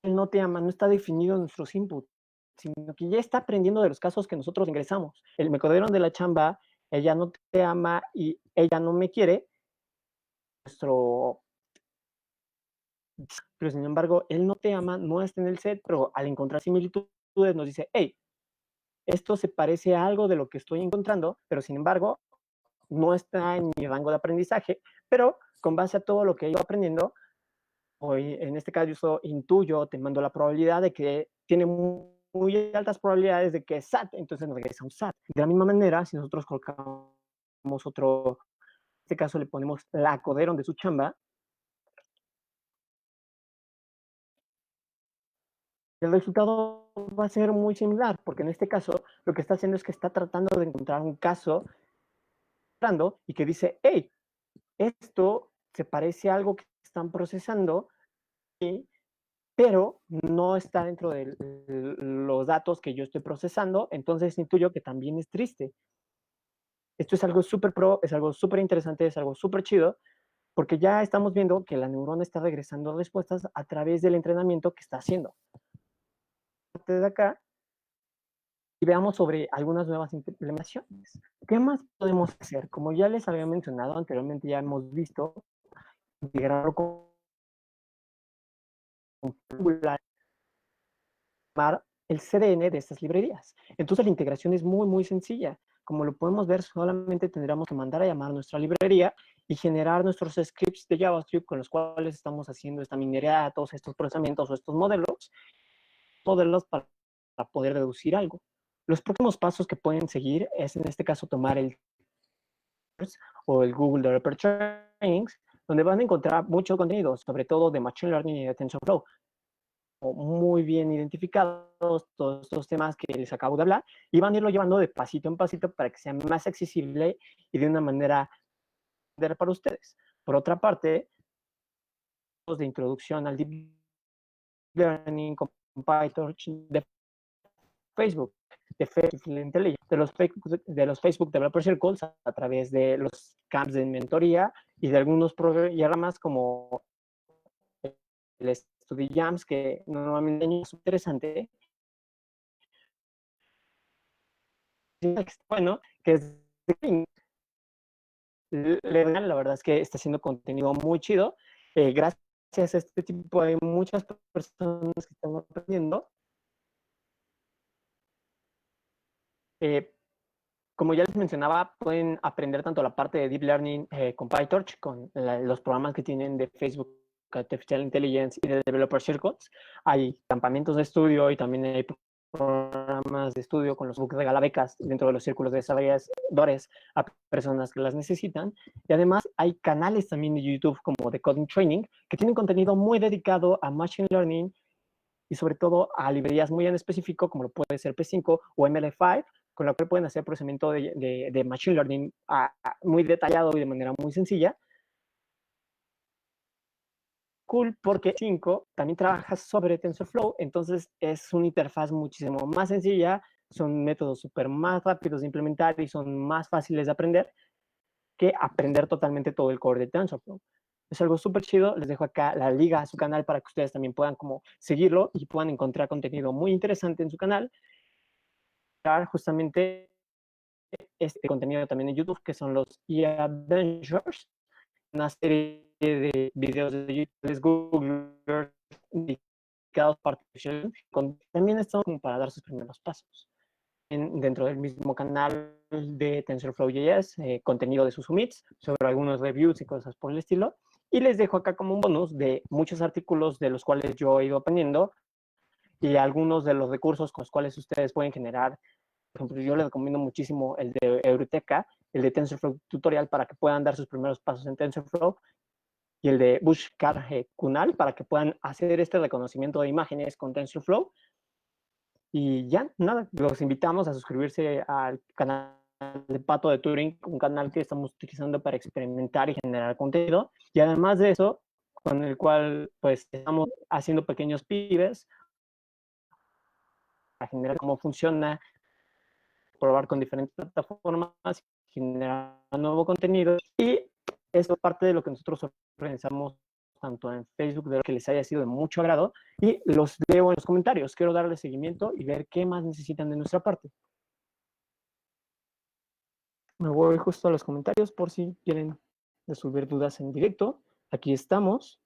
él no te ama, no está definido en nuestros inputs, sino que ya está aprendiendo de los casos que nosotros ingresamos. El me corrieron de la chamba, ella no te ama y ella no me quiere, pero sin embargo, él no te ama, no está en el set, pero al encontrar similitudes nos dice, hey, esto se parece a algo de lo que estoy encontrando, pero sin embargo, no está en mi rango de aprendizaje, pero con base a todo lo que he ido aprendiendo, hoy en este caso intuyo, te mando la probabilidad de que tiene muy altas probabilidades de que es SAT, entonces nos regresa un SAT. De la misma manera, si nosotros colocamos otro, en este caso le ponemos la acodieron de su chamba, el resultado va a ser muy similar, porque en este caso lo que está haciendo es que está tratando de encontrar un caso y que dice, hey, esto se parece a algo que están procesando, pero no está dentro de los datos que yo estoy procesando, entonces intuyo que también es triste. Esto es algo súper pro, es algo súper interesante, es algo súper chido, porque ya estamos viendo que la neurona está regresando respuestas a través del entrenamiento que está haciendo. de acá y veamos sobre algunas nuevas implementaciones. ¿Qué más podemos hacer? Como ya les había mencionado anteriormente, ya hemos visto integrarlo con el CDN de estas librerías. Entonces la integración es muy, muy sencilla. Como lo podemos ver, solamente tendríamos que mandar a llamar nuestra librería y generar nuestros scripts de JavaScript con los cuales estamos haciendo esta minería de datos, estos procesamientos o estos modelos para poder deducir algo. Los próximos pasos que pueden seguir es, en este caso, tomar el o el Google Developer Trainings, donde van a encontrar mucho contenido, sobre todo de Machine Learning y de TensorFlow, muy bien identificados todos estos temas que les acabo de hablar, y van a irlo llevando de pasito en pasito para que sea más accesible y de una manera para ustedes. Por otra parte, de introducción al Deep Learning con PyTorch de Facebook, de los Facebook Developer Circles a través de los camps de mentoría y de algunos programas como el Study Jams, que normalmente es interesante. Bueno, que es la verdad es que está haciendo contenido muy chido. Gracias a este tipo hay muchas personas que están aprendiendo. Como ya les mencionaba, pueden aprender tanto la parte de Deep Learning con PyTorch, con los programas que tienen de Facebook, Artificial Intelligence y de Developer Circles. Hay campamentos de estudio y también hay programas de estudio con los que regala becas dentro de los círculos de desarrolladores a personas que las necesitan. Y además hay canales también de YouTube como de Coding Training que tienen contenido muy dedicado a Machine Learning y sobre todo a librerías muy en específico como lo puede ser P5 o ML5, con la cual pueden hacer procesamiento de Machine Learning muy detallado y de manera muy sencilla. Cool, porque 5 también trabaja sobre TensorFlow, entonces es una interfaz muchísimo más sencilla, son métodos súper más rápidos de implementar y son más fáciles de aprender que aprender totalmente todo el core de TensorFlow. Es algo súper chido, les dejo acá la liga a su canal para que ustedes también puedan como seguirlo y puedan encontrar contenido muy interesante en su canal. Justamente este contenido también en YouTube, que son los e-adventures, una serie de videos de YouTube, Google, dedicados a artificial, también están como para dar sus primeros pasos. Dentro del mismo canal de TensorFlow.js, contenido de sus submits, sobre algunos reviews y cosas por el estilo. Y les dejo acá como un bonus de muchos artículos de los cuales yo he ido aprendiendo y algunos de los recursos con los cuales ustedes pueden generar. Por ejemplo, yo les recomiendo muchísimo el de Eureka, el de TensorFlow Tutorial para que puedan dar sus primeros pasos en TensorFlow y el de Buscar Kunal para que puedan hacer este reconocimiento de imágenes con TensorFlow. Y ya, nada, los invitamos a suscribirse al canal de Pato de Turing, un canal que estamos utilizando para experimentar y generar contenido. Y además de eso, con el cual pues estamos haciendo pequeños pibes para generar cómo funciona, probar con diferentes plataformas, generar nuevo contenido. Y eso es parte de lo que nosotros organizamos tanto en Facebook, de lo que les haya sido de mucho agrado, y los leo en los comentarios. Quiero darle seguimiento y ver qué más necesitan de nuestra parte. Me voy justo a los comentarios por si quieren resolver dudas en directo. Aquí estamos.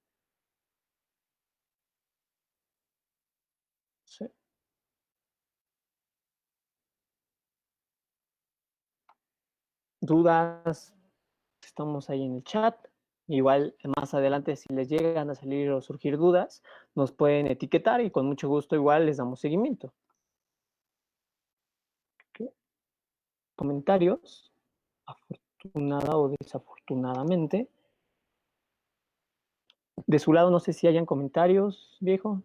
Sí. Dudas, estamos ahí en el chat. Igual más adelante, si les llegan a salir o surgir dudas, nos pueden etiquetar y con mucho gusto igual les damos seguimiento. ¿Okay? Comentarios, afortunada o desafortunadamente. De su lado, no sé si hayan comentarios, viejo.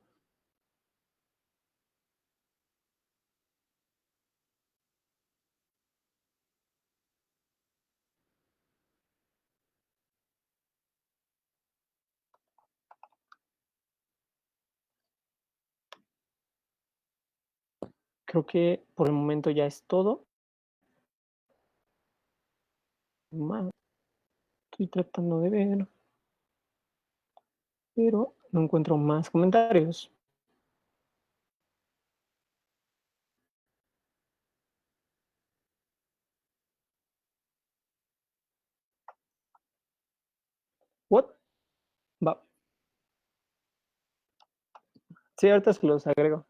Creo que por el momento ya es todo. Estoy tratando de ver, pero no encuentro más comentarios. What? Va. Sí, ahorita los agrego.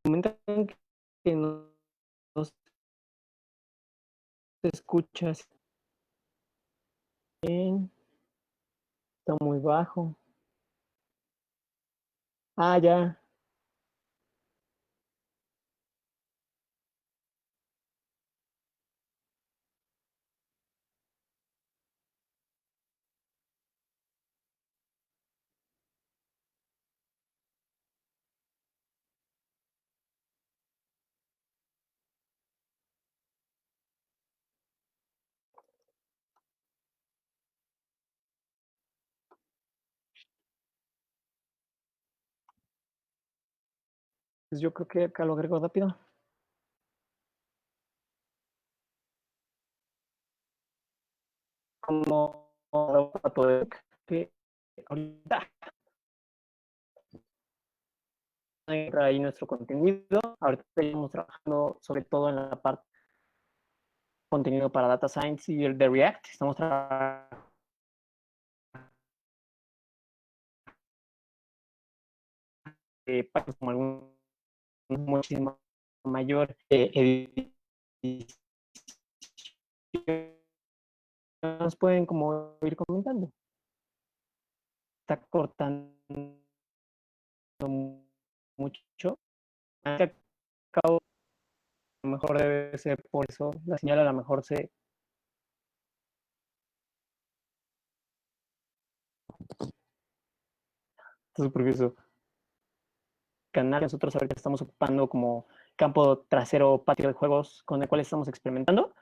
Comentan que no se escucha bien, está muy bajo. Ah, ya. Pues yo creo que acá lo agrego rápido. Como para todo que ahorita entra ahí nuestro contenido. Ahorita estamos trabajando sobre todo en la parte de contenido para Data Science y el de React. Estamos trabajando como algún muchísimo mayor edición. Nos pueden como ir comentando. Está cortando mucho. A lo mejor debe ser por eso. La señal a lo mejor se... Está súper curioso. Canal, nosotros ahorita estamos ocupando como campo trasero patio de juegos con el cual estamos experimentando.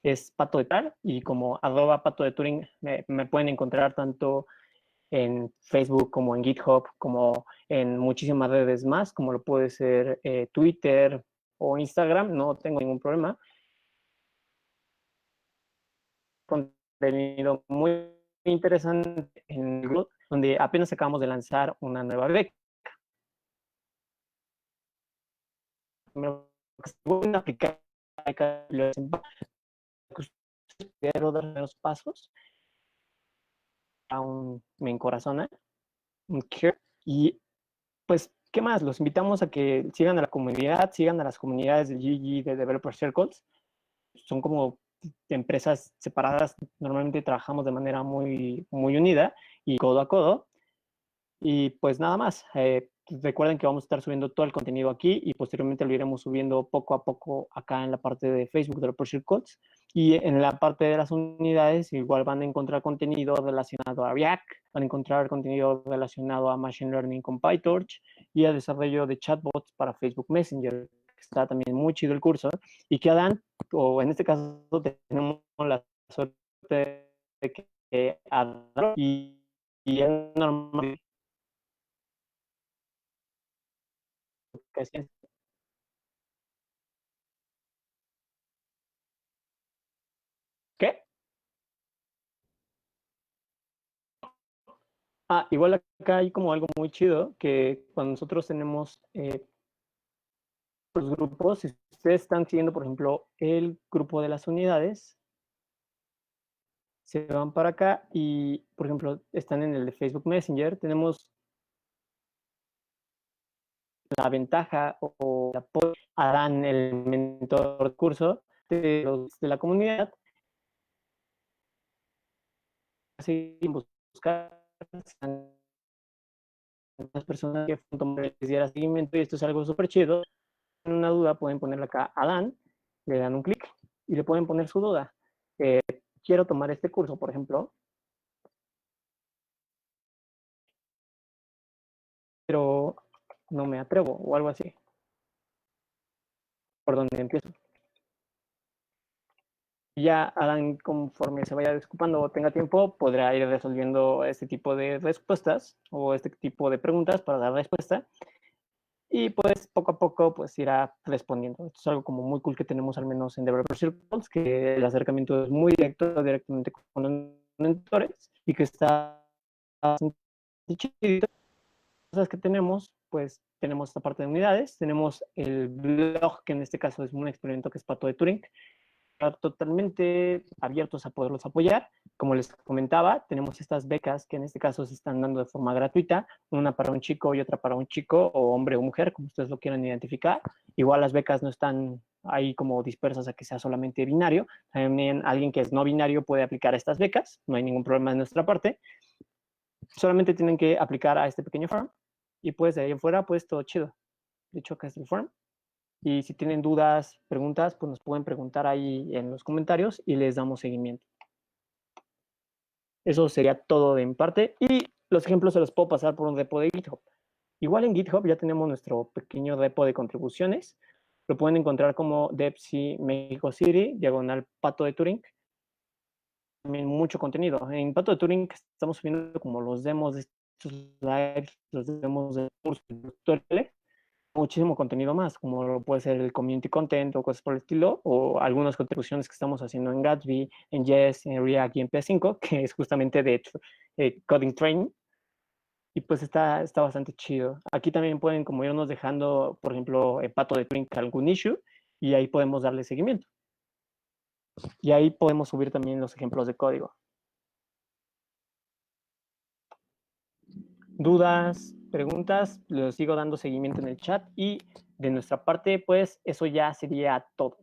Es Pato de Tal y como arroba Pato de Turing me pueden encontrar tanto en Facebook como en GitHub, como en muchísimas redes más, como lo puede ser Twitter o Instagram, no tengo ningún problema. Contenido muy interesante en el grupo, donde apenas acabamos de lanzar una nueva beca. Voy a aplicar quiero dar los pasos aún me encorazona un care y pues qué más, los invitamos a que sigan a la comunidad, sigan a las comunidades de GG, de Developer Circles, son como empresas separadas, normalmente trabajamos de manera muy unida y codo a codo. Y pues nada más, recuerden que vamos a estar subiendo todo el contenido aquí y posteriormente lo iremos subiendo poco a poco acá en la parte de Facebook de los Project Codes. Y en la parte de las unidades igual van a encontrar contenido relacionado a React, van a encontrar contenido relacionado a Machine Learning con PyTorch y a desarrollo de chatbots para Facebook Messenger, que está también muy chido el curso. Y que Adán, o en este caso tenemos la suerte de que Adán y él normalmente ¿Qué? Ah, igual acá hay como algo muy chido que cuando nosotros tenemos los grupos, si ustedes están siguiendo, por ejemplo, el grupo de las unidades, se van para acá y, por ejemplo, están en el de Facebook Messenger, tenemos la ventaja o el apoyo harán el mentor curso de los de la comunidad, así buscar las personas que les diera seguimiento y esto es algo súper chido. Una duda pueden ponerle acá a Dan, le dan un clic y le pueden poner su duda. Quiero tomar este curso, por ejemplo, pero no me atrevo o algo así. ¿Por dónde empiezo? Y ya Adán, conforme se vaya desocupando o tenga tiempo, podrá ir resolviendo este tipo de respuestas o este tipo de preguntas para dar respuesta. Y pues poco a poco pues irá respondiendo. Esto es algo como muy cool que tenemos al menos en Developer Circles, que el acercamiento es muy directo, directamente con exponentores y que está chido. Cosas que tenemos, pues tenemos esta parte de unidades, tenemos el blog, que en este caso es un experimento que es Pato de Turing, totalmente abiertos a poderlos apoyar. Como les comentaba, tenemos estas becas que en este caso se están dando de forma gratuita, una para un chico y otra para un chico, o hombre o mujer, como ustedes lo quieran identificar. Igual las becas no están ahí como dispersas a que sea solamente binario. También alguien que es no binario puede aplicar a estas becas, no hay ningún problema de nuestra parte. Solamente tienen que aplicar a este pequeño form y pues de ahí en fuera, pues todo chido. De hecho, acá es el form. Y si tienen dudas, preguntas, pues nos pueden preguntar ahí en los comentarios y les damos seguimiento. Eso sería todo de mi parte. Y los ejemplos se los puedo pasar por un repo de GitHub. Igual en GitHub ya tenemos nuestro pequeño repo de contribuciones. Lo pueden encontrar como DevC México City, diagonal Pato de Turing. También mucho contenido. En Pato de Turing estamos subiendo como los demos de estos lives, los demos de cursos, tutoriales, muchísimo contenido más, como puede ser el community content o cosas por el estilo, o algunas contribuciones que estamos haciendo en Gatsby, en Jest, en React y en P5, que es justamente de Coding Training, y pues está bastante chido. Aquí también pueden como irnos dejando, por ejemplo, en Pato de Turing algún issue, y ahí podemos darle seguimiento. Y ahí podemos subir también los ejemplos de código. Dudas, preguntas, les sigo dando seguimiento en el chat y de nuestra parte, pues eso ya sería todo.